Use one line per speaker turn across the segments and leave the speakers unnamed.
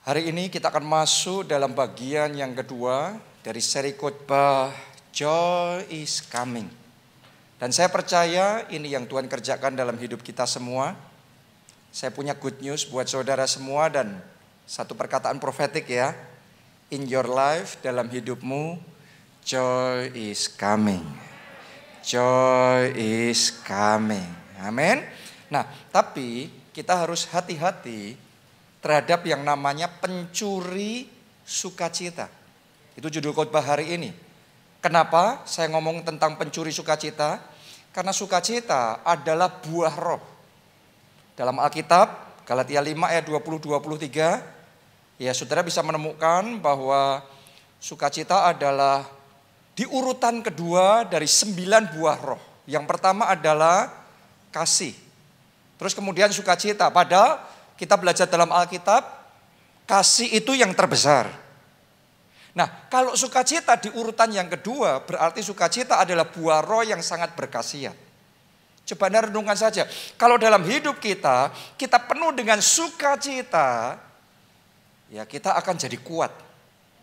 Hari ini kita akan masuk dalam bagian yang kedua dari seri khotbah Joy is Coming. Dan saya percaya ini yang Tuhan kerjakan dalam hidup kita semua. Saya punya good news buat saudara semua dan satu perkataan profetik ya. In your life, dalam hidupmu, joy is coming. Joy is coming. Amin. Nah, tapi kita harus hati-hati terhadap yang namanya pencuri sukacita. Itu judul khotbah hari ini. Kenapa saya ngomong tentang pencuri sukacita? Karena sukacita adalah buah roh. Dalam Alkitab, Galatia 5 ayat 20-23, ya saudara bisa menemukan bahwa sukacita adalah di urutan kedua dari 9 buah roh. Yang pertama adalah kasih. Terus kemudian sukacita. Padahal kita belajar dalam Alkitab, kasih itu yang terbesar. Nah, kalau sukacita di urutan yang kedua, berarti sukacita adalah buah roh yang sangat berkhasiat. Coba Anda renungkan saja, kalau dalam hidup kita penuh dengan sukacita, ya kita akan jadi kuat.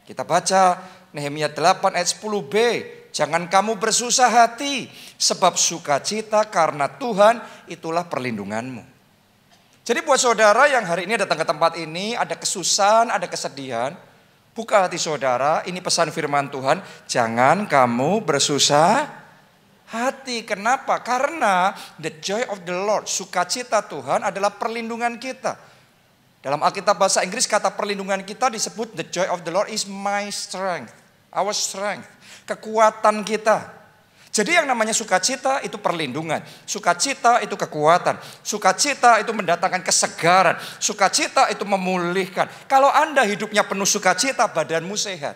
Kita baca Nehemia 8 ayat 10b, jangan kamu bersusah hati, sebab sukacita karena Tuhan itulah perlindunganmu. Jadi buat saudara yang hari ini datang ke tempat ini, ada kesusahan, ada kesedihan, buka hati saudara, ini pesan firman Tuhan, jangan kamu bersusah hati. Kenapa? Karena the joy of the Lord, sukacita Tuhan adalah perlindungan kita. Dalam Alkitab bahasa Inggris kata perlindungan kita disebut the joy of the Lord is my strength, our strength, kekuatan kita. Jadi yang namanya sukacita itu perlindungan, sukacita itu kekuatan, sukacita itu mendatangkan kesegaran, sukacita itu memulihkan. Kalau Anda hidupnya penuh sukacita, badanmu sehat.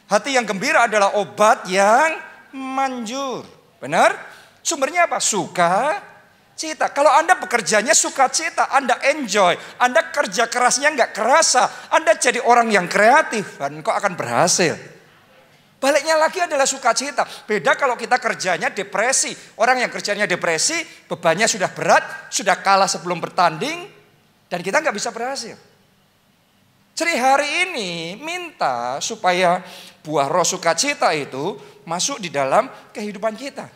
Hati yang gembira adalah obat yang manjur. Benar? Sumbernya apa? Sukacita. Kalau Anda bekerjanya sukacita, Anda enjoy, Anda kerja kerasnya nggak kerasa, Anda jadi orang yang kreatif dan kok akan berhasil. Baliknya lagi adalah sukacita. Beda kalau kita kerjanya depresi. Orang yang kerjanya depresi, bebannya sudah berat, sudah kalah sebelum bertanding, dan kita nggak bisa berhasil. Jadi hari ini minta supaya buah roh sukacita itu masuk di dalam kehidupan kita.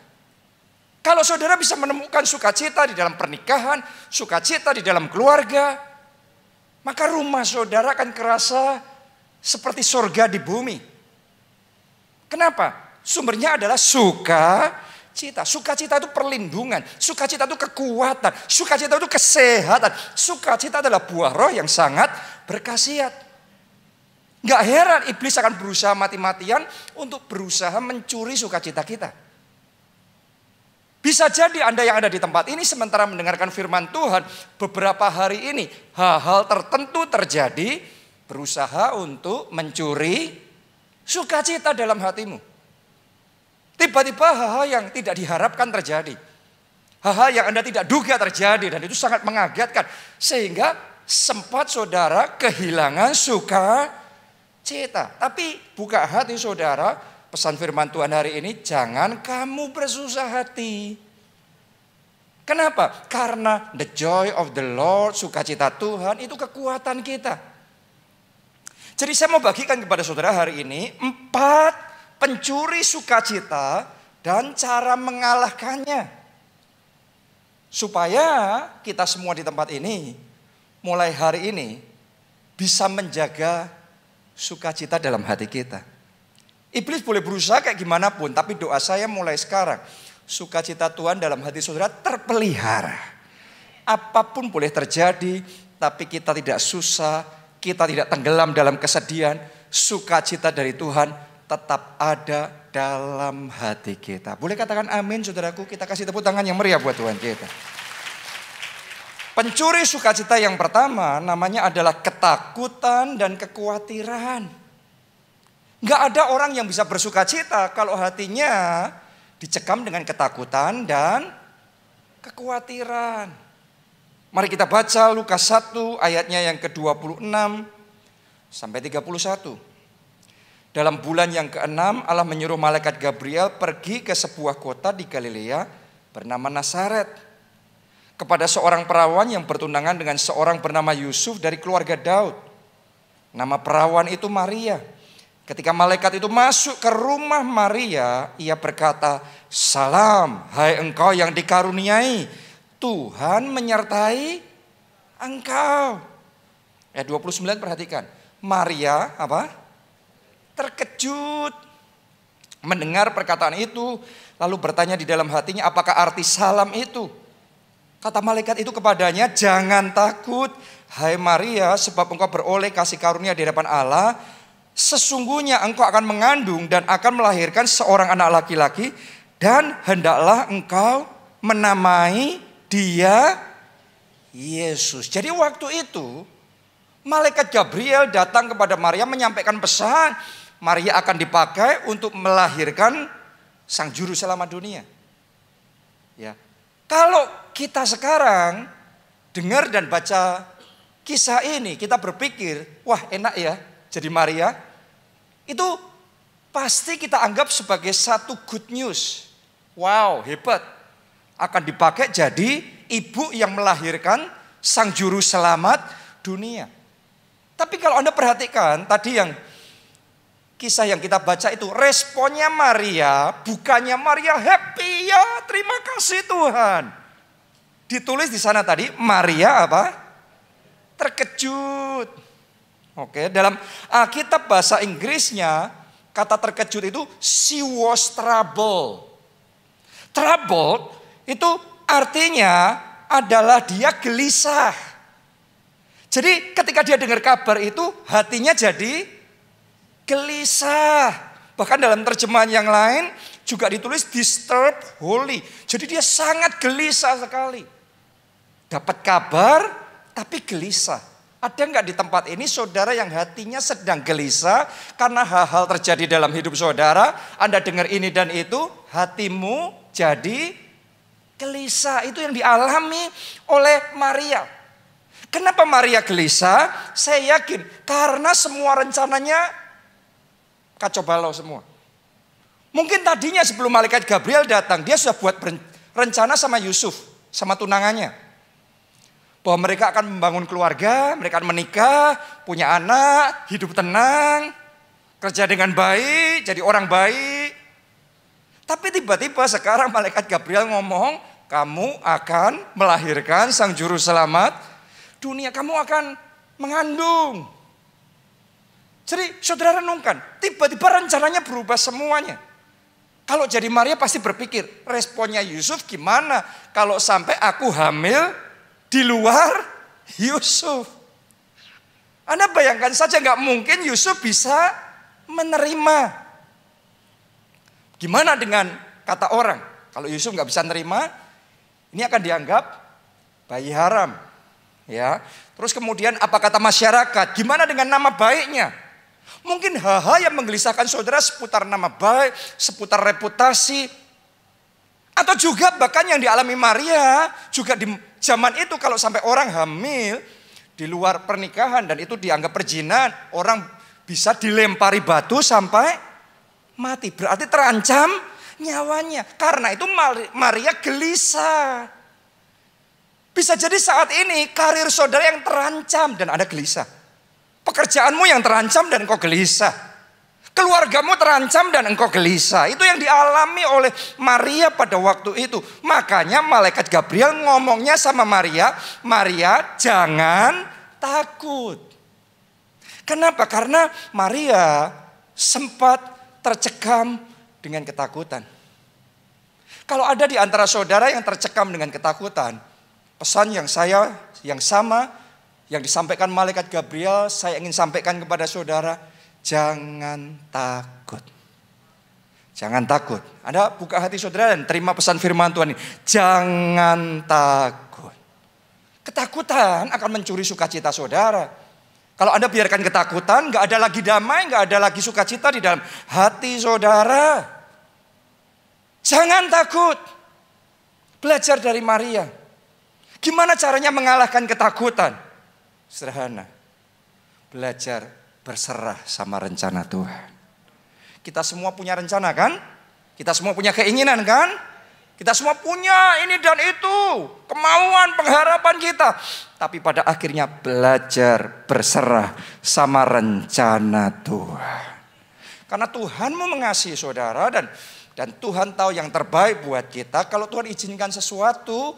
Kalau saudara bisa menemukan sukacita di dalam pernikahan, sukacita di dalam keluarga, maka rumah saudara akan kerasa seperti surga di bumi. Kenapa? Sumbernya adalah sukacita. Sukacita itu perlindungan. Sukacita itu kekuatan. Sukacita itu kesehatan. Sukacita adalah buah roh yang sangat berkhasiat. Gak heran iblis akan berusaha mati-matian untuk berusaha mencuri sukacita kita. Bisa jadi Anda yang ada di tempat ini sementara mendengarkan firman Tuhan, beberapa hari ini hal-hal tertentu terjadi berusaha untuk mencuri sukacita dalam hatimu. Tiba-tiba hal-hal yang tidak diharapkan terjadi. Hal-hal yang Anda tidak duga terjadi dan itu sangat mengagetkan. Sehingga sempat saudara kehilangan sukacita. Tapi buka hati saudara, pesan firman Tuhan hari ini, jangan kamu bersusah hati. Kenapa? Karena the joy of the Lord, sukacita Tuhan itu kekuatan kita. Jadi saya mau bagikan kepada saudara hari ini 4 pencuri sukacita dan cara mengalahkannya. Supaya kita semua di tempat ini mulai hari ini bisa menjaga sukacita dalam hati kita. Iblis boleh berusaha kayak gimana pun, tapi doa saya mulai sekarang, sukacita Tuhan dalam hati saudara terpelihara. Apapun boleh terjadi, tapi kita tidak susah, kita tidak tenggelam dalam kesedihan, sukacita dari Tuhan tetap ada dalam hati kita. Boleh katakan amin saudaraku, kita kasih tepuk tangan yang meriah buat Tuhan kita. Pencuri sukacita yang pertama namanya adalah ketakutan dan kekhawatiran. Gak ada orang yang bisa bersukacita kalau hatinya dicekam dengan ketakutan dan kekhawatiran. Mari kita baca Lukas 1 ayatnya yang ke-26 sampai 31. Dalam bulan yang ke-6 Allah menyuruh malaikat Gabriel pergi ke sebuah kota di Galilea bernama Nazaret. Kepada seorang perawan yang bertunangan dengan seorang bernama Yusuf dari keluarga Daud. Nama perawan itu Maria. Ketika malaikat itu masuk ke rumah Maria, ia berkata, "Salam, hai engkau yang dikaruniai, Tuhan menyertai engkau." Ayat 29 perhatikan. Maria apa? Terkejut mendengar perkataan itu, lalu bertanya di dalam hatinya, apakah arti salam itu? Kata malaikat itu kepadanya, "Jangan takut, hai Maria, sebab engkau beroleh kasih karunia di hadapan Allah. Sesungguhnya engkau akan mengandung dan akan melahirkan seorang anak laki-laki, dan hendaklah engkau menamai dia Yesus." Jadi waktu itu malaikat Gabriel datang kepada Maria menyampaikan pesan, Maria akan dipakai untuk melahirkan sang juru selamat dunia. Ya. Kalau kita sekarang dengar dan baca kisah ini, kita berpikir, wah enak ya jadi Maria. Itu pasti kita anggap sebagai satu good news. Wow, hebat. Akan dipakai jadi ibu yang melahirkan sang juru selamat dunia. Tapi kalau Anda perhatikan tadi yang kisah yang kita baca itu, responnya Maria, bukannya Maria happy, ya terima kasih Tuhan. Ditulis di sana tadi, Maria apa? Terkejut. Oke, dalam Alkitab bahasa Inggrisnya, kata terkejut itu she was troubled. Troubled itu artinya adalah dia gelisah. Jadi ketika dia dengar kabar itu, hatinya jadi gelisah. Bahkan dalam terjemahan yang lain juga ditulis disturbed wholly. Jadi dia sangat gelisah sekali. Dapat kabar tapi gelisah. Ada nggak di tempat ini saudara yang hatinya sedang gelisah karena hal-hal terjadi dalam hidup saudara? Anda dengar ini dan itu, hatimu jadi gelisah. Itu yang dialami oleh Maria. Kenapa Maria gelisah? Saya yakin karena semua rencananya kacau balau semua. Mungkin tadinya sebelum malaikat Gabriel datang, dia sudah buat rencana sama Yusuf, sama tunangannya. Bahwa mereka akan membangun keluarga, mereka akan menikah, punya anak, hidup tenang, kerja dengan baik, jadi orang baik. Tapi tiba-tiba sekarang malaikat Gabriel ngomong, kamu akan melahirkan sang juru selamat dunia, kamu akan mengandung. Jadi saudara renungkan, tiba-tiba rencananya berubah semuanya. Kalau jadi Maria pasti berpikir, responnya Yusuf gimana kalau sampai aku hamil di luar Yusuf. Anda bayangkan saja, nggak mungkin Yusuf bisa menerima. Gimana dengan kata orang? Kalau Yusuf nggak bisa menerima, ini akan dianggap bayi haram. Ya. Terus kemudian apa kata masyarakat? Gimana dengan nama baiknya? Mungkin hal-hal yang menggelisahkan saudara seputar nama baik, seputar reputasi. Atau juga bahkan yang dialami Maria juga di zaman itu, kalau sampai orang hamil di luar pernikahan dan itu dianggap perzinahan, orang bisa dilempari batu sampai mati. Berarti terancam nyawanya. Karena itu Maria gelisah. Bisa jadi saat ini karir saudara yang terancam dan Anda gelisah. Pekerjaanmu yang terancam dan engkau gelisah. Keluargamu terancam dan engkau gelisah. Itu yang dialami oleh Maria pada waktu itu. Makanya malaikat Gabriel ngomongnya sama Maria, Maria jangan takut. Kenapa? Karena Maria sempat tercekam dengan ketakutan. Kalau ada di antara saudara yang tercekam dengan ketakutan, pesan yang sama yang disampaikan malaikat Gabriel, saya ingin sampaikan kepada saudara, jangan takut. Jangan takut. Anda buka hati saudara dan terima pesan firman Tuhan ini. Jangan takut. Ketakutan akan mencuri sukacita saudara. Kalau Anda biarkan ketakutan, gak ada lagi damai, gak ada lagi sukacita di dalam hati saudara. Jangan takut. Belajar dari Maria. Gimana caranya mengalahkan ketakutan? Sederhana. Belajar berserah sama rencana Tuhan. Kita semua punya rencana kan? Kita semua punya keinginan kan? Kita semua punya ini dan itu, kemauan, pengharapan kita. Tapi pada akhirnya belajar berserah sama rencana Tuhan. Karena Tuhanmu mengasihi saudara dan Tuhan tahu yang terbaik buat kita. Kalau Tuhan izinkan sesuatu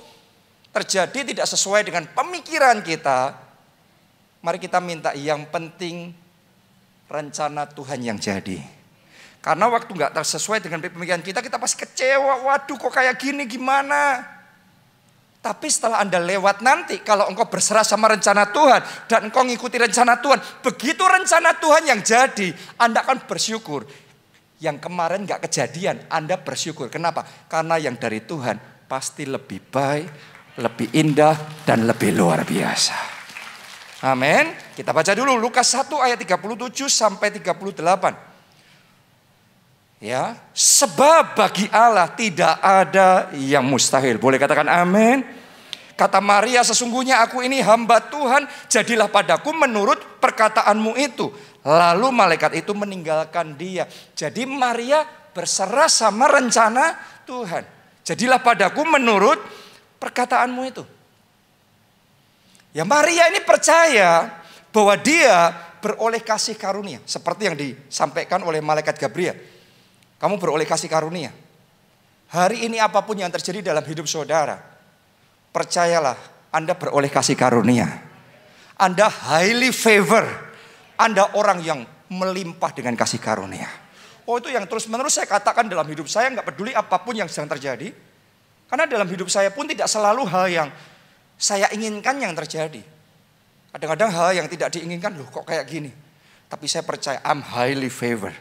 terjadi tidak sesuai dengan pemikiran kita, mari kita minta yang penting rencana Tuhan yang jadi. Karena waktu nggak sesuai dengan pemikiran kita pasti kecewa. Waduh, kok kayak gini, gimana? Tapi setelah Anda lewat nanti, kalau engkau berserah sama rencana Tuhan dan engkau ngikuti rencana Tuhan, begitu rencana Tuhan yang jadi, Anda akan bersyukur. Yang kemarin nggak kejadian, Anda bersyukur. Kenapa? Karena yang dari Tuhan pasti lebih baik, lebih indah, dan lebih luar biasa. Amin. Kita baca dulu Lukas 1 ayat 37 sampai 38. Ya, sebab bagi Allah tidak ada yang mustahil. Boleh katakan amin. Kata Maria, sesungguhnya aku ini hamba Tuhan, jadilah padaku menurut perkataanmu itu. Lalu malaikat itu meninggalkan dia. Jadi Maria berserah sama rencana Tuhan. Jadilah padaku menurut perkataanmu itu. Ya, Maria ini percaya bahwa dia beroleh kasih karunia. Seperti yang disampaikan oleh malaikat Gabriel. Kamu beroleh kasih karunia. Hari ini apapun yang terjadi dalam hidup saudara, percayalah Anda beroleh kasih karunia. Anda highly favor. Anda orang yang melimpah dengan kasih karunia. Oh, itu yang terus menerus saya katakan dalam hidup saya, nggak peduli apapun yang sedang terjadi. Karena dalam hidup saya pun tidak selalu hal yang saya inginkan yang terjadi. Kadang-kadang hal yang tidak diinginkan, loh kok kayak gini. Tapi saya percaya I'm highly favor.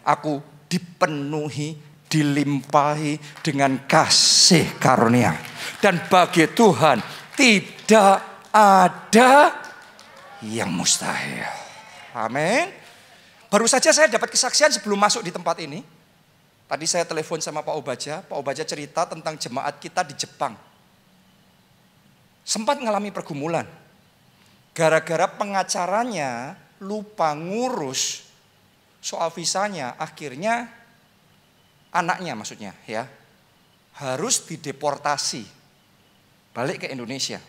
Aku dipenuhi, dilimpahi dengan kasih karunia. Dan bagi Tuhan tidak ada yang mustahil. Amin. Baru saja saya dapat kesaksian sebelum masuk di tempat ini. Tadi saya telepon sama Pak Obaja. Pak Obaja cerita tentang jemaat kita di Jepang. Sempat mengalami pergumulan. Gara-gara pengacaranya lupa ngurus soal visanya, akhirnya anaknya maksudnya ya harus dideportasi balik ke Indonesia.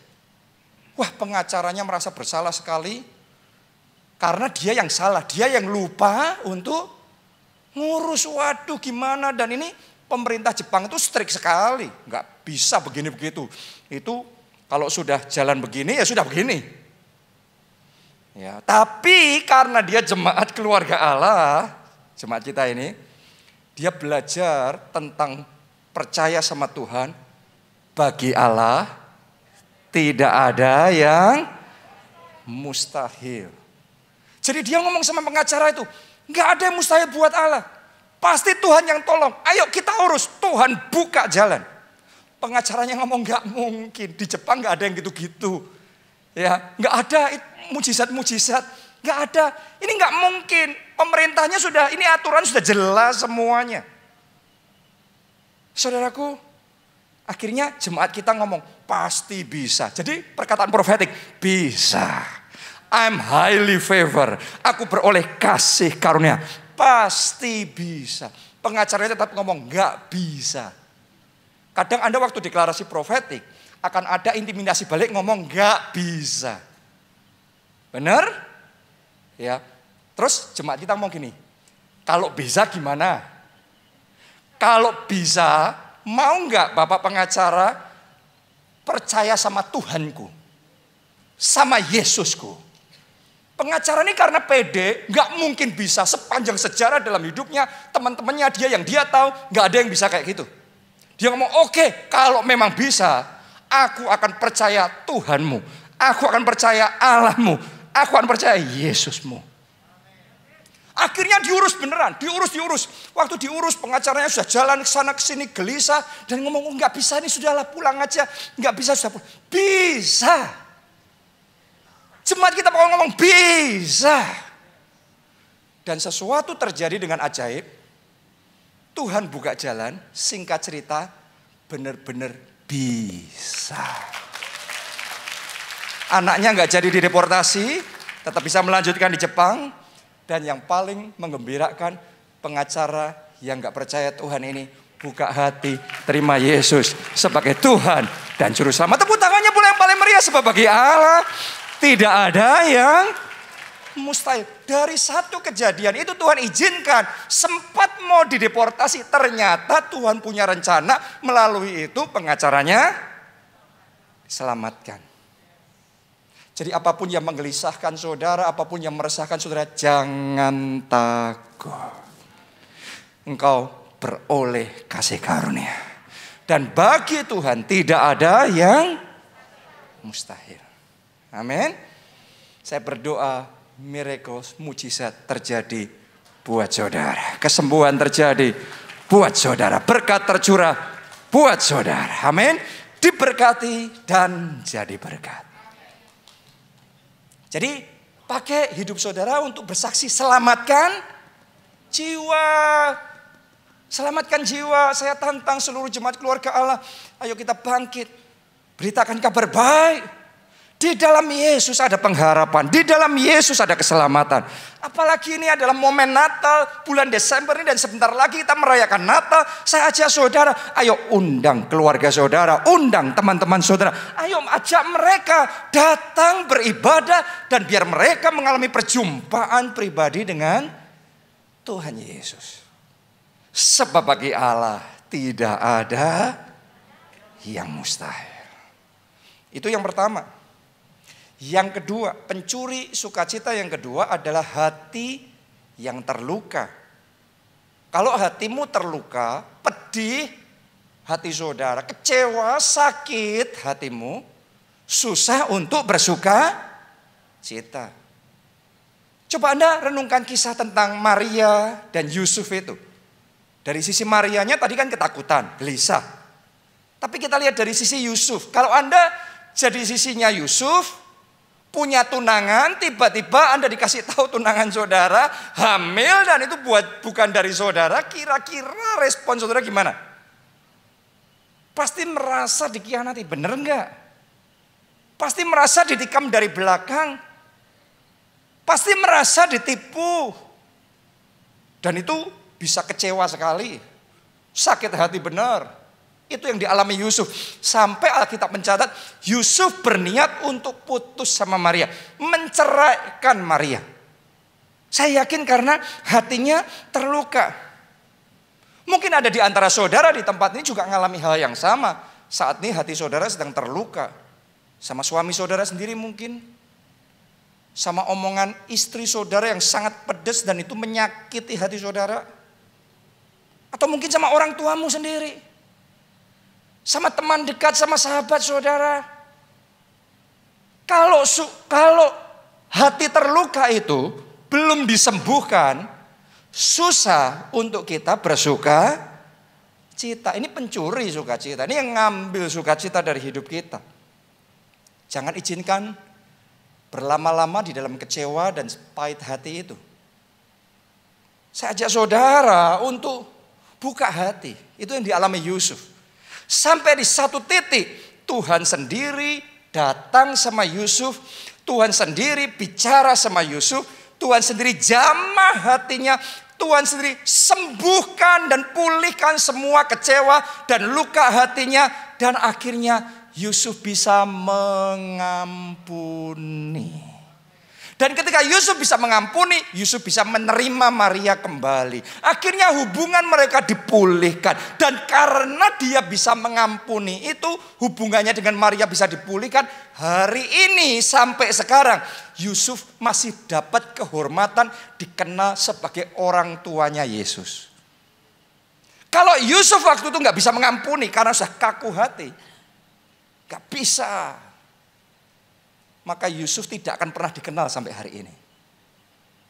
Wah, pengacaranya merasa bersalah sekali karena dia yang salah, dia yang lupa untuk ngurus. Waduh, gimana? Dan ini pemerintah Jepang itu strict sekali, nggak bisa begini begitu. Itu kalau sudah jalan begini ya sudah begini. Ya, tapi karena dia jemaat keluarga Allah, jemaat kita ini, dia belajar tentang percaya sama Tuhan. Bagi Allah tidak ada yang mustahil. Jadi dia ngomong sama pengacara itu, nggak ada yang mustahil buat Allah. Pasti Tuhan yang tolong. Ayo kita urus, Tuhan buka jalan. Pengacaranya ngomong nggak mungkin, di Jepang nggak ada yang gitu-gitu. Ya, nggak ada mujizat-mujizat, nggak ada. Ini nggak mungkin. Pemerintahnya sudah, ini aturan sudah jelas semuanya. Saudaraku, akhirnya jemaat kita ngomong pasti bisa. Jadi perkataan profetik bisa. I'm highly favor. Aku beroleh kasih karunia. Pasti bisa. Pengacaranya tetap ngomong nggak bisa. Kadang Anda waktu deklarasi profetik akan ada intimidasi balik ngomong nggak bisa. Benar? Ya. Terus jemaat kita ngomong gini, kalau bisa gimana? Kalau bisa, mau nggak Bapak pengacara percaya sama Tuhanku, sama Yesusku? Pengacara ini karena pede, nggak mungkin bisa sepanjang sejarah dalam hidupnya teman-temannya dia yang dia tahu nggak ada yang bisa kayak gitu. Dia ngomong oke, kalau memang bisa, aku akan percaya Tuhanmu, aku akan percaya Allahmu, aku akan percaya Yesusmu. Akhirnya diurus beneran, diurus. Waktu diurus pengacaranya sudah jalan ke sana ke sini gelisah dan ngomong oh, nggak bisa, ini sudahlah pulang aja, nggak bisa sudah pulang. Bisa. Jemaat kita mau ngomong bisa. Dan sesuatu terjadi dengan ajaib. Tuhan buka jalan, singkat cerita benar-benar bisa. Anaknya nggak jadi dideportasi, tetap bisa melanjutkan di Jepang. Dan yang paling menggembirakan, pengacara yang nggak percaya Tuhan ini buka hati, terima Yesus sebagai Tuhan dan Juru Selamat. Tepuk tangannya pula yang paling meriah, sebab bagi Allah tidak ada yang mustahil. Dari satu kejadian itu Tuhan izinkan, sempat mau dideportasi. Ternyata Tuhan punya rencana, melalui itu pengacaranya diselamatkan. Jadi apapun yang menggelisahkan saudara, apapun yang meresahkan saudara, jangan takut. Engkau beroleh kasih karunia. Dan bagi Tuhan tidak ada yang mustahil. Amin. Saya berdoa miracles, mujizat terjadi buat saudara. Kesembuhan terjadi buat saudara. Berkat tercurah buat saudara. Amin. Diberkati dan jadi berkat. Jadi pakai hidup saudara untuk bersaksi, selamatkan jiwa. Selamatkan jiwa. Saya tantang seluruh jemaat keluarga Allah. Ayo kita bangkit. Beritakan kabar baik. Di dalam Yesus ada pengharapan. Di dalam Yesus ada keselamatan. Apalagi ini adalah momen Natal. Bulan Desember ini dan sebentar lagi kita merayakan Natal. Saya ajak saudara. Ayo undang keluarga saudara. Undang teman-teman saudara. Ayo ajak mereka datang beribadah. Dan biar mereka mengalami perjumpaan pribadi dengan Tuhan Yesus. Sebab bagi Allah tidak ada yang mustahil. Itu yang pertama. Yang kedua, pencuri sukacita yang kedua adalah hati yang terluka. Kalau hatimu terluka, pedih hati saudara, kecewa, sakit hatimu, susah untuk bersuka cita. Coba Anda renungkan kisah tentang Maria dan Yusuf itu. Dari sisi Marianya tadi kan ketakutan, gelisah. Tapi kita lihat dari sisi Yusuf. Kalau Anda jadi sisinya Yusuf, punya tunangan, tiba-tiba Anda dikasih tahu tunangan saudara hamil dan itu bukan dari saudara, kira-kira respon saudara gimana? Pasti merasa dikhianati, bener enggak? Pasti merasa ditikam dari belakang. Pasti merasa ditipu. Dan itu bisa kecewa sekali. Sakit hati benar. Itu yang dialami Yusuf. Sampai Alkitab mencatat Yusuf berniat untuk putus sama Maria. Menceraikan Maria. Saya yakin karena hatinya terluka. Mungkin ada di antara saudara di tempat ini juga mengalami hal yang sama. Saat ini hati saudara sedang terluka. Sama suami saudara sendiri mungkin. Sama omongan istri saudara yang sangat pedas dan itu menyakiti hati saudara. Atau mungkin sama orang tuamu sendiri. Sama teman dekat, sama sahabat saudara. Kalau hati terluka itu belum disembuhkan, susah untuk kita bersuka cita. Ini pencuri sukacita. Ini yang ngambil sukacita dari hidup kita. Jangan izinkan berlama-lama di dalam kecewa dan pahit hati itu. Saya ajak saudara untuk buka hati. Itu yang dialami Yusuf. Sampai di satu titik Tuhan sendiri datang sama Yusuf. Tuhan sendiri bicara sama Yusuf. Tuhan sendiri jamah hatinya. Tuhan sendiri sembuhkan dan pulihkan semua kecewa dan luka hatinya. Dan akhirnya Yusuf bisa mengampuni. Dan ketika Yusuf bisa mengampuni, Yusuf bisa menerima Maria kembali. Akhirnya hubungan mereka dipulihkan. Dan karena dia bisa mengampuni itu, hubungannya dengan Maria bisa dipulihkan. Hari ini sampai sekarang, Yusuf masih dapat kehormatan, dikenal sebagai orang tuanya Yesus. Kalau Yusuf waktu itu gak bisa mengampuni karena sudah kaku hati, gak bisa, maka Yusuf tidak akan pernah dikenal sampai hari ini.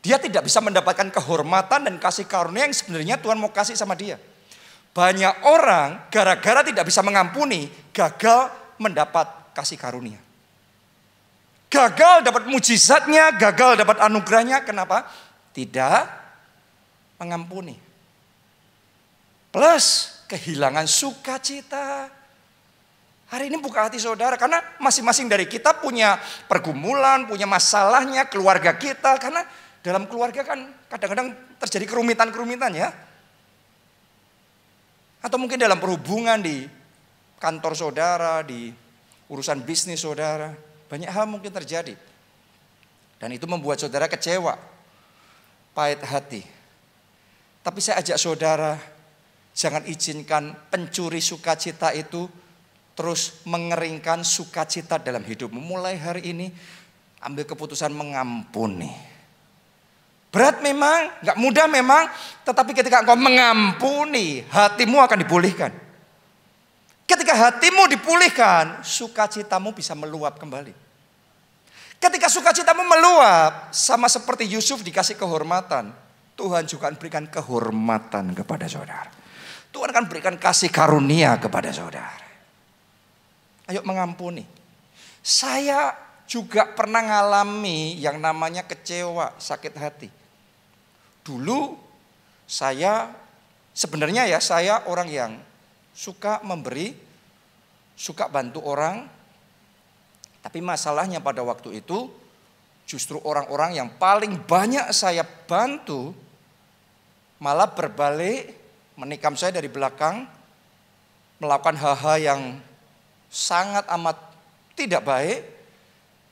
Dia tidak bisa mendapatkan kehormatan dan kasih karunia yang sebenarnya Tuhan mau kasih sama dia. Banyak orang gara-gara tidak bisa mengampuni, gagal mendapat kasih karunia. Gagal dapat mujizatnya, gagal dapat anugerahnya. Kenapa? Tidak mengampuni. Plus kehilangan sukacita. Hari ini buka hati saudara, karena masing-masing dari kita punya pergumulan, punya masalahnya, keluarga kita. Karena dalam keluarga kan kadang-kadang terjadi kerumitan-kerumitan ya. Atau mungkin dalam perhubungan di kantor saudara, di urusan bisnis saudara. Banyak hal mungkin terjadi. Dan itu membuat saudara kecewa, pahit hati. Tapi saya ajak saudara, jangan izinkan pencuri sukacita itu terus mengeringkan sukacita dalam hidupmu. Mulai hari ini ambil keputusan mengampuni. Berat memang, gak mudah memang, tetapi ketika engkau mengampuni, hatimu akan dipulihkan. Ketika hatimu dipulihkan, sukacitamu bisa meluap kembali. Ketika sukacitamu meluap, sama seperti Yusuf dikasih kehormatan, Tuhan juga akan berikan kehormatan kepada saudara. Tuhan akan berikan kasih karunia kepada saudara. Ayo mengampuni. Saya juga pernah ngalami yang namanya kecewa, sakit hati. Dulu saya sebenarnya saya orang yang suka memberi, suka bantu orang. Tapi masalahnya pada waktu itu justru orang-orang yang paling banyak saya bantu malah berbalik menikam saya dari belakang, melakukan hal-hal yang sangat amat tidak baik,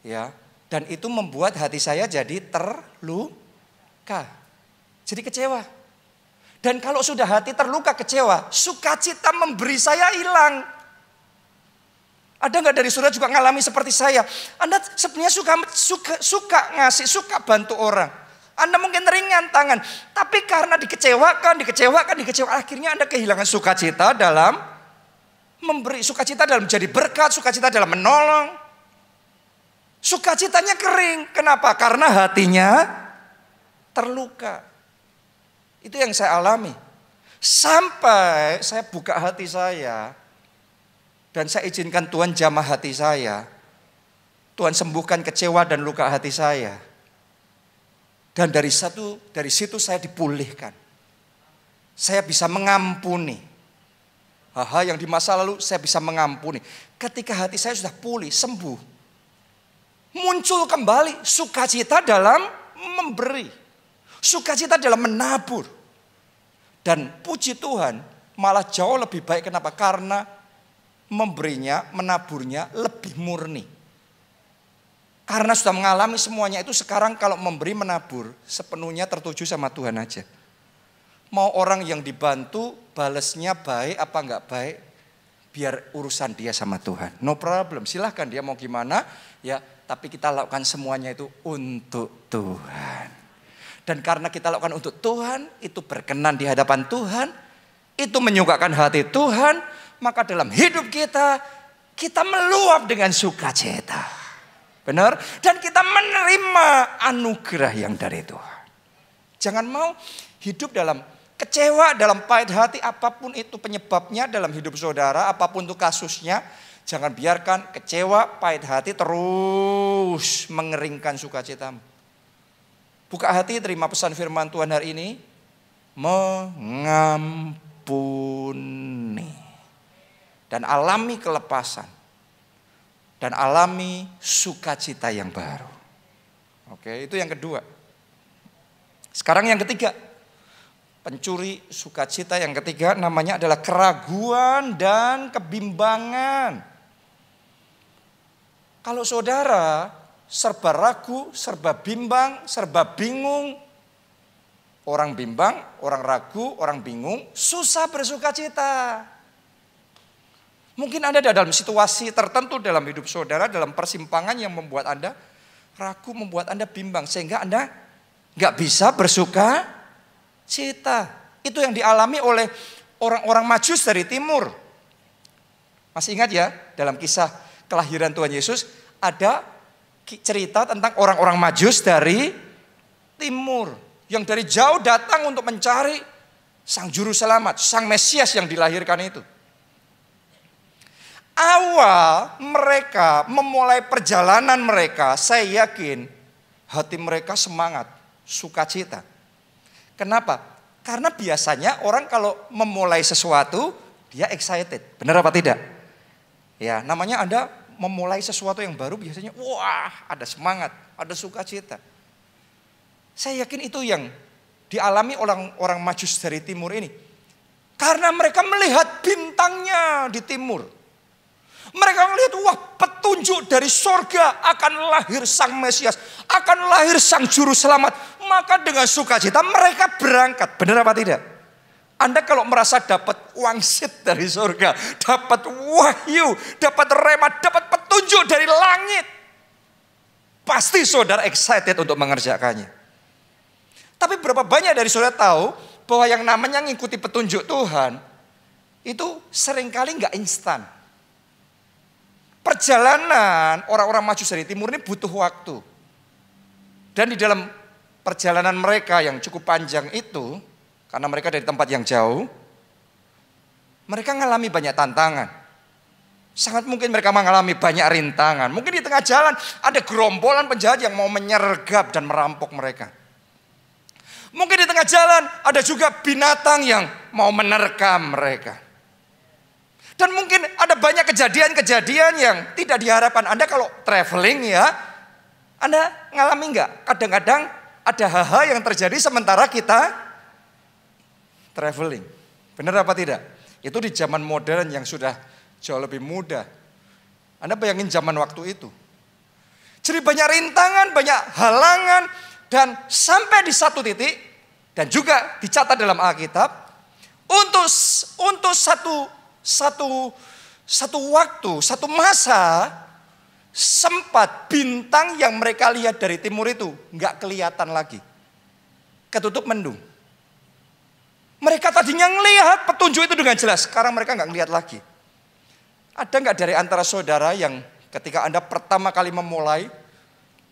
ya. Dan itu membuat hati saya jadi terluka. Jadi kecewa. Dan kalau sudah hati terluka kecewa, sukacita memberi saya hilang. Ada nggak dari saudara juga ngalami seperti saya? Anda sebenarnya suka ngasih, suka bantu orang. Anda mungkin ringan tangan, tapi karena dikecewakan, akhirnya Anda kehilangan sukacita dalam memberi, sukacita dalam menjadi berkat, sukacita dalam menolong. Sukacitanya kering. Kenapa? Karena hatinya terluka. Itu yang saya alami. Sampai saya buka hati saya dan saya izinkan Tuhan jamah hati saya. Tuhan sembuhkan kecewa dan luka hati saya. Dan dari situ saya dipulihkan. Saya bisa mengampuni. Hal-hal yang di masa lalu saya bisa mengampuni. Ketika hati saya sudah pulih, sembuh. Muncul kembali sukacita dalam memberi. Sukacita dalam menabur. Dan puji Tuhan malah jauh lebih baik. Kenapa? Karena memberinya, menaburnya lebih murni. Karena sudah mengalami semuanya itu, sekarang kalau memberi menabur sepenuhnya tertuju sama Tuhan aja. Mau orang yang dibantu balesnya baik apa enggak baik, biar urusan dia sama Tuhan. No problem, silahkan dia mau gimana ya. Tapi kita lakukan semuanya itu untuk Tuhan. Dan karena kita lakukan untuk Tuhan, itu berkenan di hadapan Tuhan, itu menyukakan hati Tuhan, maka dalam hidup kita meluap dengan sukacita. Benar? Dan kita menerima anugerah yang dari Tuhan. Jangan mau hidup dalam kecewa, dalam pahit hati, apapun itu penyebabnya dalam hidup saudara, apapun itu kasusnya. Jangan biarkan kecewa, pahit hati terus mengeringkan sukacitamu. Buka hati, terima pesan firman Tuhan hari ini. Mengampuni. Dan alami kelepasan. Dan alami sukacita yang baru. Oke, itu yang kedua. Sekarang yang ketiga. Pencuri sukacita yang ketiga namanya adalah keraguan dan kebimbangan. Kalau saudara serba ragu, serba bimbang, serba bingung. Orang bimbang, orang ragu, orang bingung, susah bersukacita. Mungkin Anda dalam situasi tertentu dalam hidup saudara, dalam persimpangan yang membuat Anda ragu, membuat Anda bimbang. Sehingga Anda gak bisa bersukacita. Itu yang dialami oleh orang-orang Majus dari timur. Masih ingat ya, dalam kisah kelahiran Tuhan Yesus ada cerita tentang orang-orang Majus dari timur yang dari jauh datang untuk mencari sang juru selamat, sang Mesias yang dilahirkan itu. Awal mereka memulai perjalanan mereka, saya yakin hati mereka semangat, sukacita. Kenapa? Karena biasanya orang kalau memulai sesuatu dia excited, benar apa tidak? Ya, namanya Anda memulai sesuatu yang baru biasanya wah ada semangat, ada sukacita. Saya yakin itu yang dialami orang-orang Majus dari timur ini. Karena mereka melihat bintangnya di timur. Mereka melihat, wah, petunjuk dari sorga, akan lahir sang Mesias, akan lahir sang juru selamat. Maka dengan sukacita mereka berangkat. Benar apa tidak? Anda kalau merasa dapat wangsit dari sorga, dapat wahyu, dapat rema, dapat petunjuk dari langit, pasti saudara excited untuk mengerjakannya. Tapi berapa banyak dari saudara tahu bahwa yang namanya ngikuti petunjuk Tuhan itu seringkali nggak instan. Perjalanan orang-orang Majus dari timur ini butuh waktu. Dan di dalam perjalanan mereka yang cukup panjang itu, karena mereka dari tempat yang jauh, mereka mengalami banyak tantangan. Sangat mungkin mereka mengalami banyak rintangan. Mungkin di tengah jalan ada gerombolan penjahat yang mau menyergap dan merampok mereka. Mungkin di tengah jalan ada juga binatang yang mau menerkam mereka. Dan mungkin ada banyak kejadian-kejadian yang tidak diharapkan. Anda kalau traveling ya, Anda ngalami enggak? Kadang-kadang ada hal-hal yang terjadi sementara kita traveling. Benar apa tidak? Itu di zaman modern yang sudah jauh lebih mudah. Anda bayangin zaman waktu itu. Jadi banyak rintangan, banyak halangan. Dan sampai di satu titik, dan juga dicatat dalam Alkitab, untuk satu waktu, satu masa, sempat bintang yang mereka lihat dari timur itu nggak kelihatan lagi. Ketutup mendung. Mereka tadinya ngelihat petunjuk itu dengan jelas, sekarang mereka nggak ngelihat lagi. Ada nggak dari antara saudara yang ketika Anda pertama kali memulai,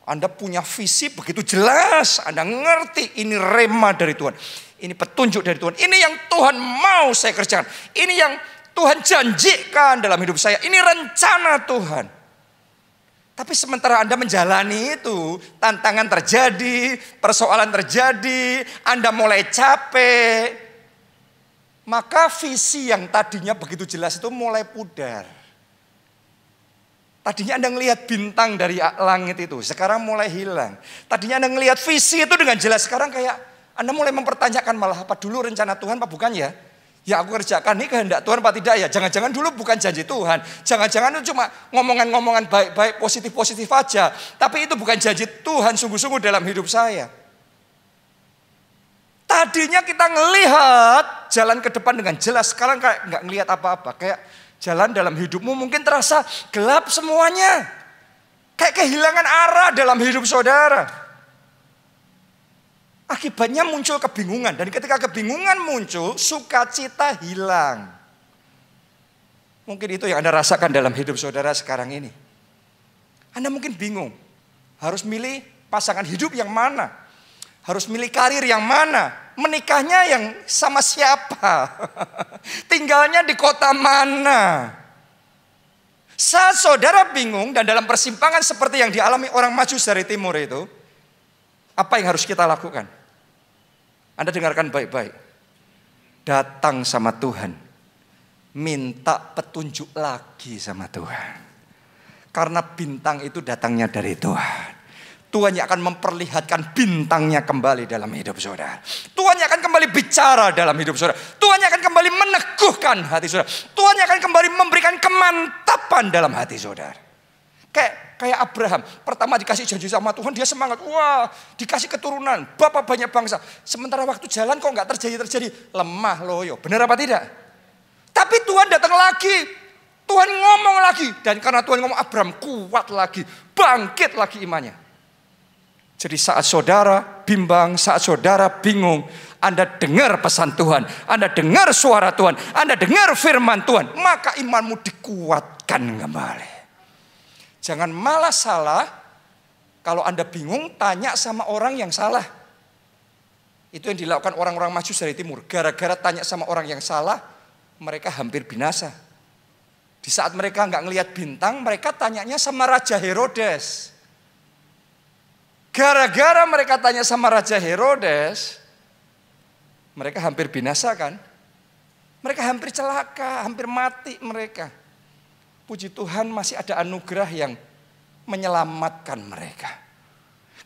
Anda punya visi begitu jelas, Anda ngerti ini rema dari Tuhan, ini petunjuk dari Tuhan, ini yang Tuhan mau saya kerjakan, ini yang Tuhan janjikan dalam hidup saya, ini rencana Tuhan. Tapi sementara Anda menjalani itu, tantangan terjadi, persoalan terjadi, Anda mulai capek, maka visi yang tadinya begitu jelas itu mulai pudar. Tadinya Anda ngelihat bintang dari langit itu, sekarang mulai hilang. Tadinya Anda ngelihat visi itu dengan jelas, sekarang kayak Anda mulai mempertanyakan malah apa dulu rencana Tuhan apa bukan ya? Ya aku kerjakan ini kehendak Tuhan apa tidak ya? Jangan-jangan dulu bukan janji Tuhan. Jangan-jangan itu cuma ngomongan-ngomongan baik-baik, positif-positif aja. Tapi itu bukan janji Tuhan sungguh-sungguh dalam hidup saya. Tadinya kita ngelihat jalan ke depan dengan jelas, sekarang kayak nggak ngelihat apa-apa. Kayak jalan dalam hidupmu mungkin terasa gelap semuanya. Kayak kehilangan arah dalam hidup saudara. Akibatnya muncul kebingungan. Dan ketika kebingungan muncul, sukacita hilang. Mungkin itu yang Anda rasakan dalam hidup saudara sekarang ini. Anda mungkin bingung. Harus milih pasangan hidup yang mana? Harus milih karir yang mana? Menikahnya yang sama siapa? Tinggalnya di kota mana? Saat saudara bingung dan dalam persimpangan seperti yang dialami orang Majus dari timur itu, apa yang harus kita lakukan? Anda dengarkan baik-baik. Datang sama Tuhan. Minta petunjuk lagi sama Tuhan. Karena bintang itu datangnya dari Tuhan. Tuhan yang akan memperlihatkan bintangnya kembali dalam hidup saudara. Tuhan yang akan kembali bicara dalam hidup saudara. Tuhan yang akan kembali meneguhkan hati saudara. Tuhan yang akan kembali memberikan kemantapan dalam hati saudara. Kayak Abraham, pertama dikasih janji sama Tuhan, dia semangat. Wah, dikasih keturunan, bapak banyak bangsa. Sementara waktu jalan kok nggak terjadi, lemah loyo. Benar apa tidak? Tapi Tuhan datang lagi, Tuhan ngomong lagi, dan karena Tuhan ngomong, Abraham kuat lagi, bangkit lagi imannya. Jadi saat saudara bimbang, saat saudara bingung, Anda dengar pesan Tuhan, Anda dengar suara Tuhan, Anda dengar firman Tuhan, maka imanmu dikuatkan kembali. Jangan malah salah, kalau Anda bingung tanya sama orang yang salah. Itu yang dilakukan orang-orang Majus dari timur. Gara-gara tanya sama orang yang salah, mereka hampir binasa. Di saat mereka nggak ngelihat bintang, mereka tanyanya sama Raja Herodes. Gara-gara mereka tanya sama Raja Herodes, mereka hampir binasa kan? Mereka hampir celaka, hampir mati mereka. Puji Tuhan masih ada anugerah yang menyelamatkan mereka.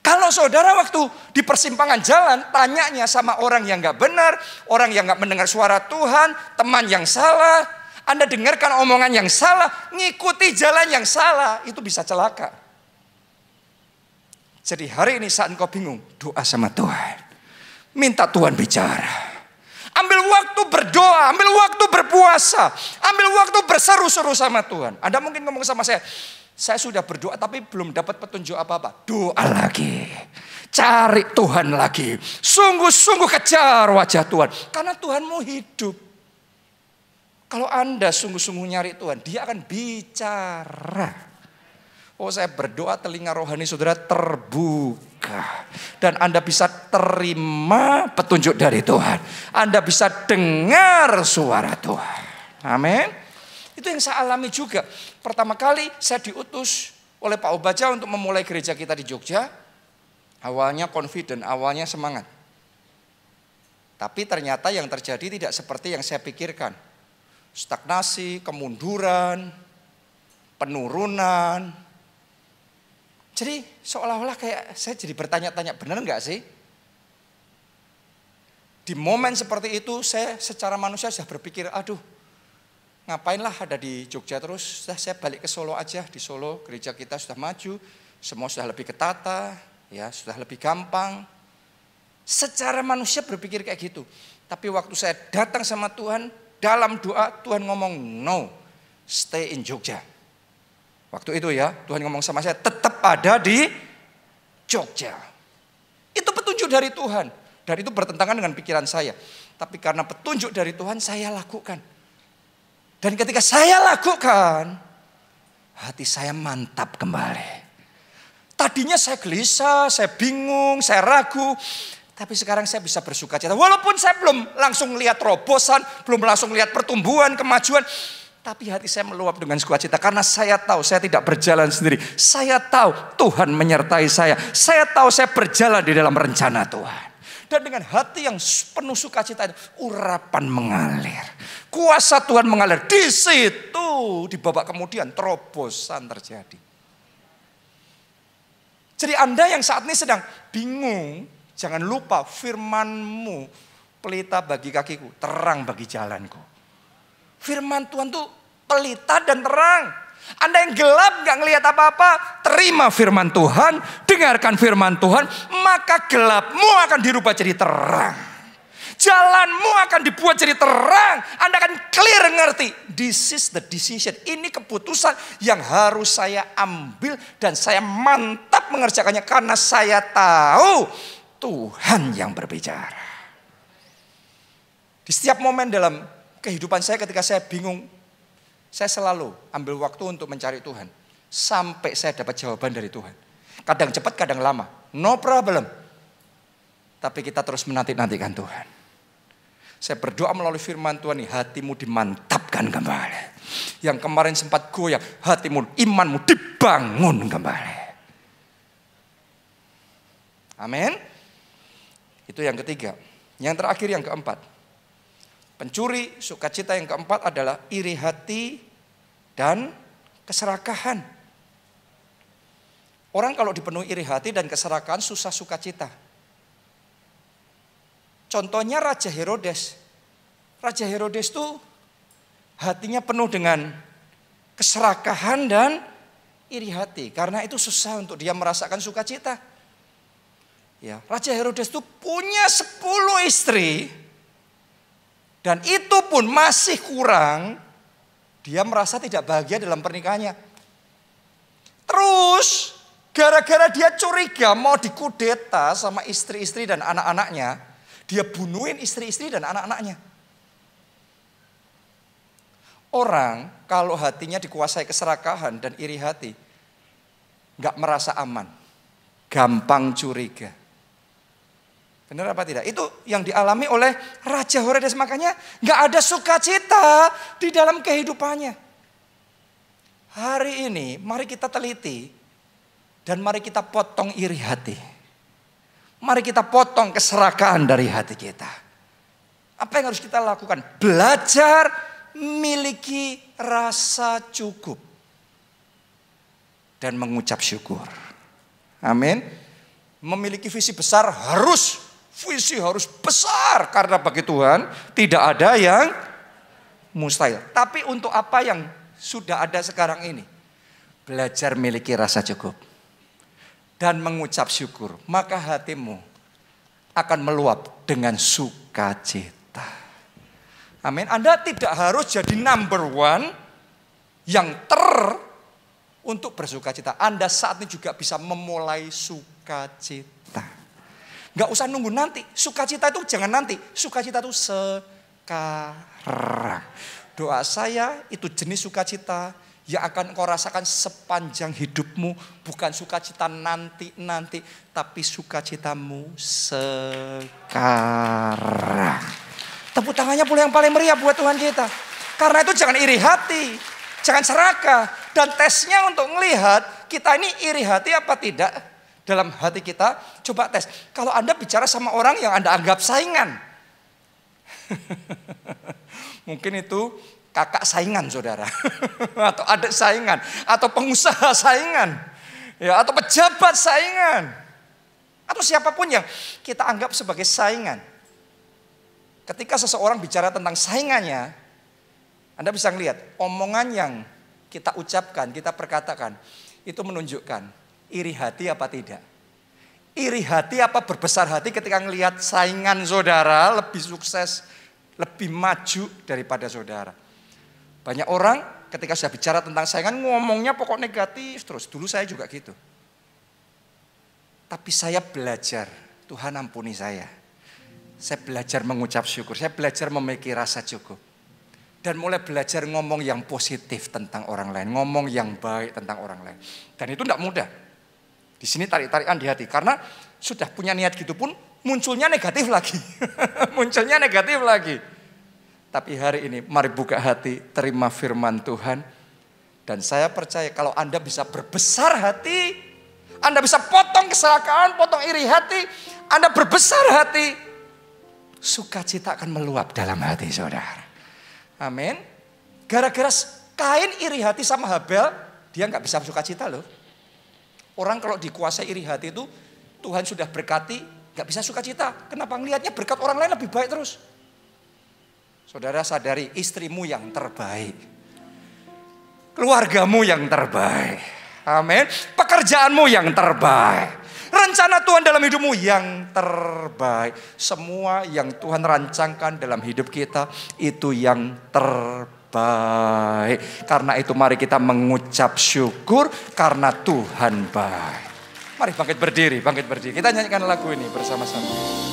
Kalau saudara waktu di persimpangan jalan, tanyanya sama orang yang gak benar, orang yang gak mendengar suara Tuhan, teman yang salah, Anda dengarkan omongan yang salah, ngikuti jalan yang salah, itu bisa celaka. Jadi hari ini saat engkau bingung, doa sama Tuhan. Minta Tuhan bicara. Ambil waktu berdoa, ambil waktu berpuasa, ambil waktu berseru-seru sama Tuhan. Anda mungkin ngomong sama saya sudah berdoa tapi belum dapat petunjuk apa-apa. Doa lagi, cari Tuhan lagi. Sungguh-sungguh kejar wajah Tuhan. Karena Tuhan mau hidup. Kalau Anda sungguh-sungguh nyari Tuhan, Dia akan bicara. Oh, saya berdoa telinga rohani saudara terbuka. Dan Anda bisa terima petunjuk dari Tuhan. Anda bisa dengar suara Tuhan. Amin. Itu yang saya alami juga. Pertama kali saya diutus oleh Pak Obaja untuk memulai gereja kita di Jogja. Awalnya confident, awalnya semangat. Tapi ternyata yang terjadi tidak seperti yang saya pikirkan. Stagnasi, kemunduran, penurunan. Jadi seolah-olah kayak saya jadi bertanya-tanya, benar enggak sih? Di momen seperti itu saya secara manusia sudah berpikir, aduh, ngapainlah ada di Jogja terus, saya balik ke Solo aja. Di Solo gereja kita sudah maju, semua sudah lebih ketata, ya sudah lebih gampang. Secara manusia berpikir kayak gitu. Tapi waktu saya datang sama Tuhan, dalam doa Tuhan ngomong, no, stay in Jogja. Waktu itu ya, Tuhan ngomong sama saya, tetap ada di Jogja. Itu petunjuk dari Tuhan. Dan itu bertentangan dengan pikiran saya. Tapi karena petunjuk dari Tuhan, saya lakukan. Dan ketika saya lakukan, hati saya mantap kembali. Tadinya saya gelisah, saya bingung, saya ragu. Tapi sekarang saya bisa bersuka cita. Walaupun saya belum langsung lihat terobosan, belum langsung lihat pertumbuhan, kemajuan. Tapi hati saya meluap dengan sukacita karena saya tahu saya tidak berjalan sendiri. Saya tahu Tuhan menyertai saya. Saya tahu saya berjalan di dalam rencana Tuhan. Dan dengan hati yang penuh sukacita, urapan mengalir. Kuasa Tuhan mengalir. Di situ, di babak kemudian terobosan terjadi. Jadi Anda yang saat ini sedang bingung, jangan lupa firman-Mu pelita bagi kakiku, terang bagi jalanku. Firman Tuhan tuh pelita dan terang. Anda yang gelap gak ngelihat apa-apa, terima firman Tuhan, dengarkan firman Tuhan, maka gelapmu akan dirubah jadi terang. Jalanmu akan dibuat jadi terang. Anda akan clear ngerti. This is the decision. Ini keputusan yang harus saya ambil dan saya mantap mengerjakannya karena saya tahu Tuhan yang berbicara. Di setiap momen dalam kehidupan saya ketika saya bingung, saya selalu ambil waktu untuk mencari Tuhan. Sampai saya dapat jawaban dari Tuhan. Kadang cepat, kadang lama. No problem. Tapi kita terus menanti-nantikan Tuhan. Saya berdoa melalui firman Tuhan ini, hatimu dimantapkan kembali. Yang kemarin sempat goyah, hatimu, imanmu dibangun kembali. Amin. Itu yang ketiga. Yang terakhir, yang keempat. Pencuri sukacita yang keempat adalah iri hati dan keserakahan. Orang kalau dipenuhi iri hati dan keserakahan susah sukacita. Contohnya Raja Herodes. Raja Herodes itu hatinya penuh dengan keserakahan dan iri hati. Karena itu susah untuk dia merasakan sukacita. Ya, Raja Herodes itu punya 10 istri. Dan itu pun masih kurang, dia merasa tidak bahagia dalam pernikahannya. Terus, gara-gara dia curiga mau dikudeta sama istri-istri dan anak-anaknya, dia bunuhin istri-istri dan anak-anaknya. Orang kalau hatinya dikuasai keserakahan dan iri hati, gak merasa aman, gampang curiga. Benar apa tidak? Itu yang dialami oleh Raja Herodes. Makanya gak ada sukacita di dalam kehidupannya. Hari ini mari kita teliti. Dan mari kita potong iri hati. Mari kita potong keserakahan dari hati kita. Apa yang harus kita lakukan? Belajar miliki rasa cukup. Dan mengucap syukur. Amin. memiliki visi besar visi harus besar. Karena bagi Tuhan tidak ada yang mustahil. Tapi untuk apa yang sudah ada sekarang ini? Belajar miliki rasa cukup. Dan mengucap syukur. Maka hatimu akan meluap dengan sukacita. Amin. Anda tidak harus jadi number one yang untuk bersukacita. Anda saat ini juga bisa memulai sukacita. Gak usah nunggu nanti. Sukacita itu jangan nanti. Sukacita itu sekarang. Doa saya itu jenis sukacita yang akan kau rasakan sepanjang hidupmu. Bukan sukacita nanti-nanti. Tapi sukacitamu sekarang. Tepuk tangannya pula yang paling meriah buat Tuhan kita. Karena itu jangan iri hati. Jangan serakah. Dan tesnya untuk melihat kita ini iri hati apa tidak dalam hati kita. Coba tes. Kalau Anda bicara sama orang yang Anda anggap saingan. Mungkin itu kakak saingan saudara. Atau adik saingan. Atau pengusaha saingan. Ya, atau pejabat saingan. Atau siapapun yang kita anggap sebagai saingan. Ketika seseorang bicara tentang saingannya, Anda bisa melihat omongan yang kita ucapkan, kita perkatakan, itu menunjukkan iri hati apa tidak. Iri hati apa berbesar hati ketika melihat saingan saudara lebih sukses, lebih maju daripada saudara. Banyak orang ketika sudah bicara tentang saingan ngomongnya pokok negatif terus. Dulu saya juga gitu. Tapi saya belajar, Tuhan ampuni saya. Saya belajar mengucap syukur, saya belajar memiliki rasa cukup. Dan mulai belajar ngomong yang positif tentang orang lain, ngomong yang baik tentang orang lain. Dan itu tidak mudah. Di sini tarik-tarikan di hati, karena sudah punya niat gitu pun munculnya negatif lagi. Munculnya negatif lagi. Tapi hari ini mari buka hati, terima firman Tuhan. Dan saya percaya kalau Anda bisa berbesar hati, Anda bisa potong kesalahan, potong iri hati, Anda berbesar hati, sukacita akan meluap dalam hati saudara. Amin. Gara-gara Kain iri hati sama Habel, dia nggak bisa sukacita loh. Orang kalau dikuasai iri hati itu, Tuhan sudah berkati, nggak bisa sukacita. Kenapa? Ngelihatnya berkat orang lain lebih baik terus. Saudara sadari, istrimu yang terbaik, keluargamu yang terbaik, amin. Pekerjaanmu yang terbaik. Rencana Tuhan dalam hidupmu yang terbaik. Semua yang Tuhan rancangkan dalam hidup kita itu yang terbaik. Karena itu mari kita mengucap syukur karena Tuhan baik. Mari bangkit berdiri. Kita nyanyikan lagu ini bersama-sama.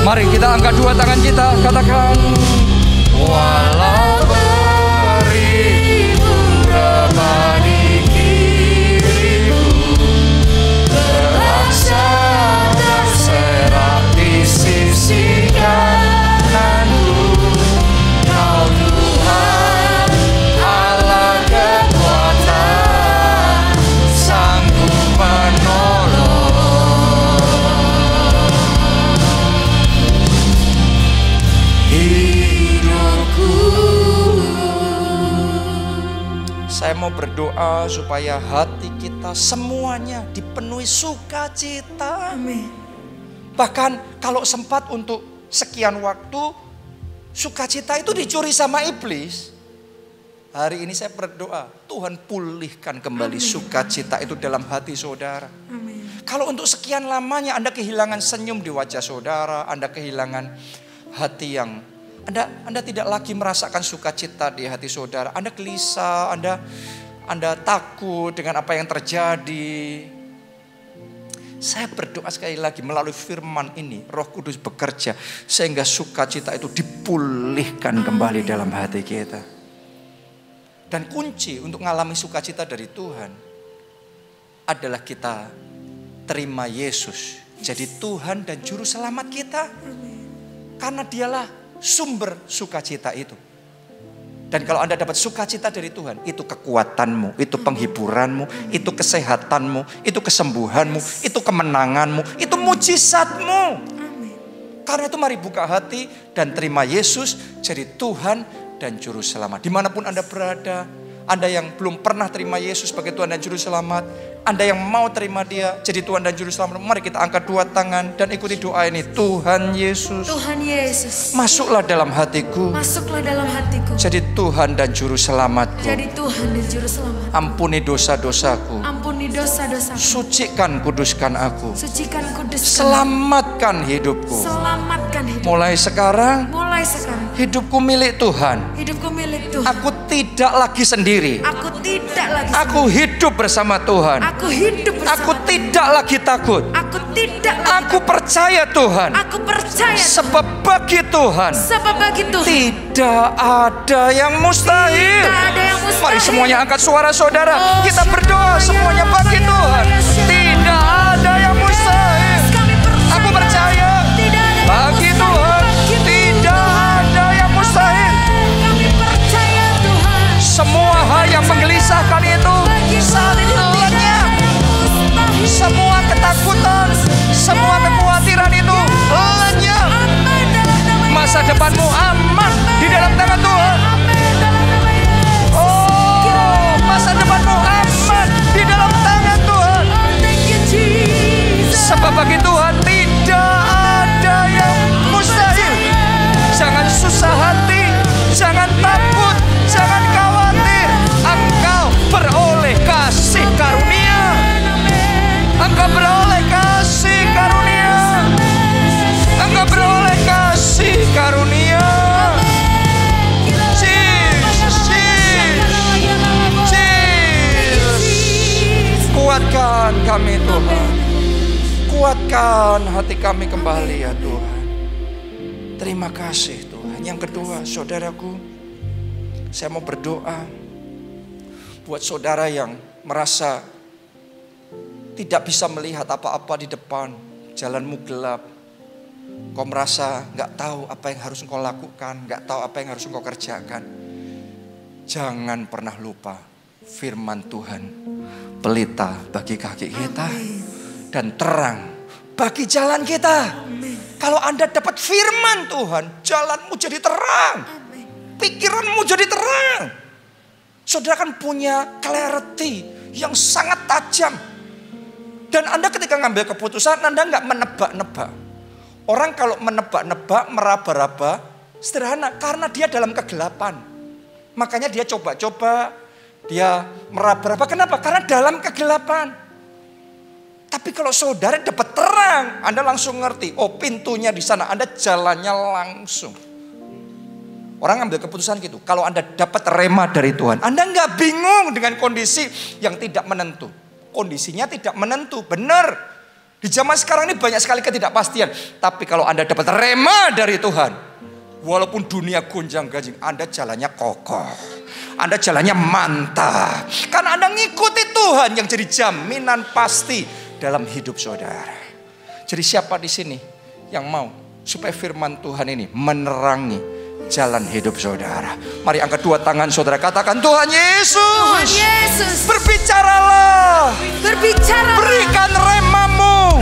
Mari kita angkat dua tangan kita, katakan walau beribu rebah di kiriku, terlaksa terserak di sisi kananku, Kau Tuhan Allah kekuatan, sanggup menolong. Saya mau berdoa supaya hati kita semuanya dipenuhi sukacita. Amin. Bahkan kalau sempat untuk sekian waktu sukacita itu dicuri sama iblis. Hari ini saya berdoa, Tuhan pulihkan kembali sukacita itu dalam hati saudara. Amin. Kalau untuk sekian lamanya Anda kehilangan senyum di wajah saudara, Anda kehilangan hati yang Anda tidak lagi merasakan sukacita di hati saudara. Anda gelisah, Anda takut dengan apa yang terjadi. Saya berdoa sekali lagi melalui firman ini, Roh Kudus bekerja sehingga sukacita itu dipulihkan kembali dalam hati kita. Dan kunci untuk mengalami sukacita dari Tuhan adalah kita terima Yesus jadi Tuhan dan Juru Selamat kita. Karena dialah sumber sukacita itu. Dan kalau Anda dapat sukacita dari Tuhan, itu kekuatanmu, itu penghiburanmu, itu kesehatanmu, itu kesembuhanmu, itu kemenanganmu, itu mujizatmu. Karena itu mari buka hati dan terima Yesus jadi Tuhan dan Juru Selamat. Dimanapun Anda berada, Anda yang belum pernah terima Yesus sebagai Tuhan dan Juru Selamat, Anda yang mau terima Dia jadi Tuhan dan Juru Selamat, mari kita angkat dua tangan dan ikuti doa ini. Tuhan Yesus,
Tuhan Yesus,
masuklah dalam hatiku,
masuklah dalam hatiku,
jadi Tuhan dan Juru Selamatku.
jadi Tuhan dan Juru Selamat.
Ampuni dosa-dosaku,
Ampuni dosa-dosaku,
sucikan, kuduskan aku,
sucikan, kuduskan,
selamatkan hidupku.
selamatkan hidup.
Mulai sekarang, hidupku milik Tuhan.
Hidupku milik Tuhan.
Aku tidak lagi sendiri.
Aku tidak lagi
Aku hidup bersama Tuhan.
Aku hidup bersama
Aku tidak lagi takut.
Aku tidak lagi
Aku percaya Tuhan.
Aku percaya
Sebab bagi Tuhan
sebab bagi Tuhan
tidak ada yang mustahil.
tidak ada yang mustahil.
Mari semuanya angkat suara saudara.
Oh,
Kita berdoa semuanya bagi Tuhan. Tidak ada yang mustahil.
Kami percaya.
Aku percaya
Tidak ada yang
bagi
mustahil
Tuhan
bagi
tidak ada yang mustahil.
Kami percaya Tuhan.
Semua hal yang menggelisahkan itu saat ini lenyap. Semua ketakutan, semua kekhawatiran itu lenyap. Masa depanmu aman di dalam tangan Tuhan. Oh, masa depanmu aman di dalam tangan Tuhan. Sebab bagi Tuhan tidak ada yang mustahil. Jangan susah hati, jangan takut, jangan khawatir. Engkau beroleh kasih karunia. Engkau beroleh kasih karunia. Engkau beroleh kasih karunia. Jesus, Jesus, Jesus. Kuatkan kami Tuhan. Kuatkan hati kami kembali ya Tuhan. Terima kasih Tuhan. Yang kedua, saudaraku, saya mau berdoa buat saudara yang merasa tidak bisa melihat apa-apa di depan, jalanmu gelap. Kau merasa gak tahu apa yang harus engkau lakukan, gak tahu apa yang harus engkau kerjakan. Jangan pernah lupa firman Tuhan, pelita bagi kaki kita dan terang bagi jalan kita. Kalau Anda dapat firman Tuhan, jalanmu jadi terang, pikiranmu jadi terang. Saudara kan punya clarity yang sangat tajam. Dan Anda ketika ngambil keputusan, Anda nggak menebak-nebak. Orang kalau menebak-nebak, meraba-raba, sederhana. Karena dia dalam kegelapan. Makanya dia coba-coba, dia meraba-raba. Kenapa? Karena dalam kegelapan. Tapi kalau saudara dapat terang, Anda langsung ngerti. Oh, pintunya di sana, Anda jalannya langsung. Orang ngambil keputusan gitu. Kalau Anda dapat rema dari Tuhan, Anda nggak bingung dengan kondisi yang tidak menentu. Kondisinya tidak menentu, benar. Di zaman sekarang ini banyak sekali ketidakpastian. Tapi kalau Anda dapat rema dari Tuhan, walaupun dunia gonjang-ganjing, Anda jalannya kokoh. Anda jalannya mantap. Karena Anda ngikuti Tuhan yang jadi jaminan pasti dalam hidup saudara. Jadi siapa di sini yang mau supaya firman Tuhan ini menerangi jalan hidup saudara? Mari angkat dua tangan saudara, katakan Tuhan Yesus,
Tuhan Yesus,
berbicaralah, berikan remamu,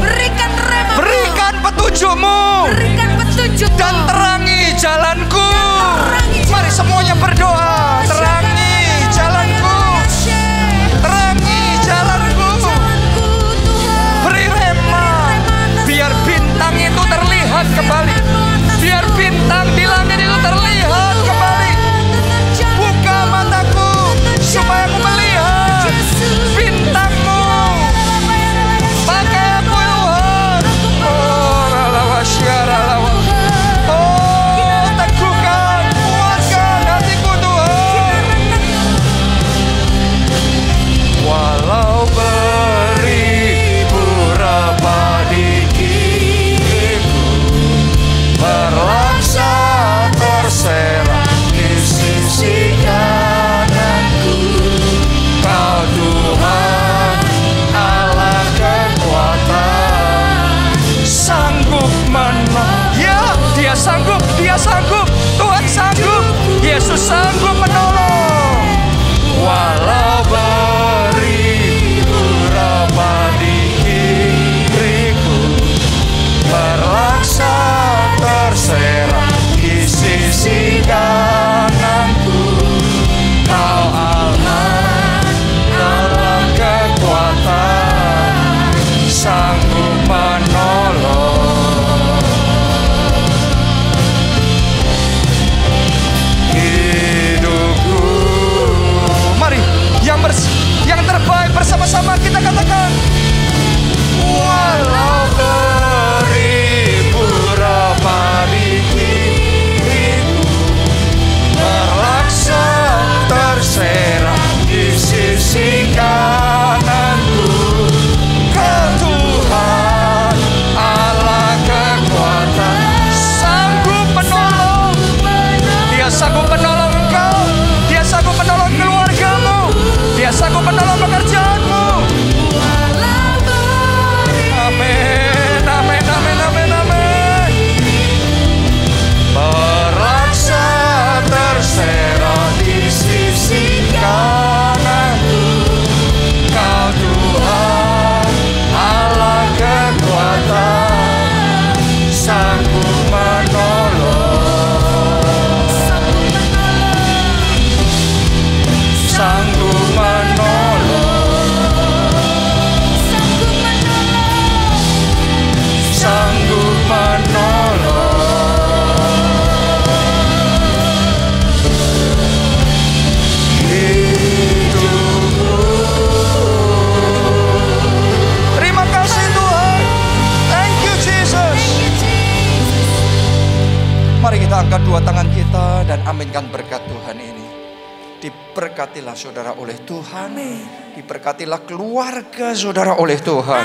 berikan petunjukmu, dan terangi jalanku. Mari semuanya berdoa, terangi jalanku, terangi jalanku, beri rema, biar bintang itu terlihat kembali, biar bintang di langit itu terlihat kembali. Buka mataku supaya aku melihat bintang-Mu. Pakai aku Tuhan. Oh, sanggup, Dia sanggup, Tuhan sanggup, Yesus sanggup menolong. Walau beribu raba di kiriku, berlaksa terserak di sisi kananku, Kau Allah, Allah kekuatan, sanggup menolong. Hidupku, mari yang terbaik bersama-sama kita katakan. Walau beribu raba di kiriku, berlaksa terserak di sisi kananku, Kau Tuhan Allah kekuatan, sanggup menolong. Dia sanggup menolong engkau, Dia sanggup menolong keluargamu, Dia sanggup menolong pekerjaanmu. Amin, amin, amin, amin, amin. Berlaksa terserak di sisi kananku, Kau Tuhan Allah kekuatan, sanggup menolong, sanggup menolong, sanggup menolong. Terima kasih Tuhan. Thank you Jesus. Mari kita angkat dua tangan kita dan aminkan berkat Tuhan ini. Diberkatilah saudara oleh Tuhan. Diberkatilah keluarga saudara oleh Tuhan.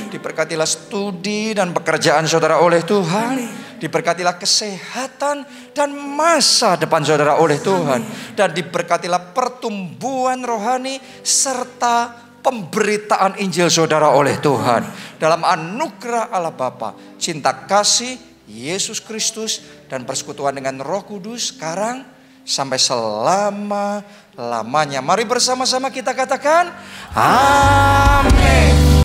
Diberkatilah studi dan pekerjaan saudara oleh Tuhan. Diberkatilah kesehatan dan masa depan saudara oleh Tuhan. Dan diberkatilah pertumbuhan rohani serta pemberitaan Injil saudara oleh Tuhan. Dalam anugerah Allah Bapa, cinta kasih Yesus Kristus dan persekutuan dengan Roh Kudus sekarang sampai selama-lamanya. Mari bersama-sama kita katakan amin.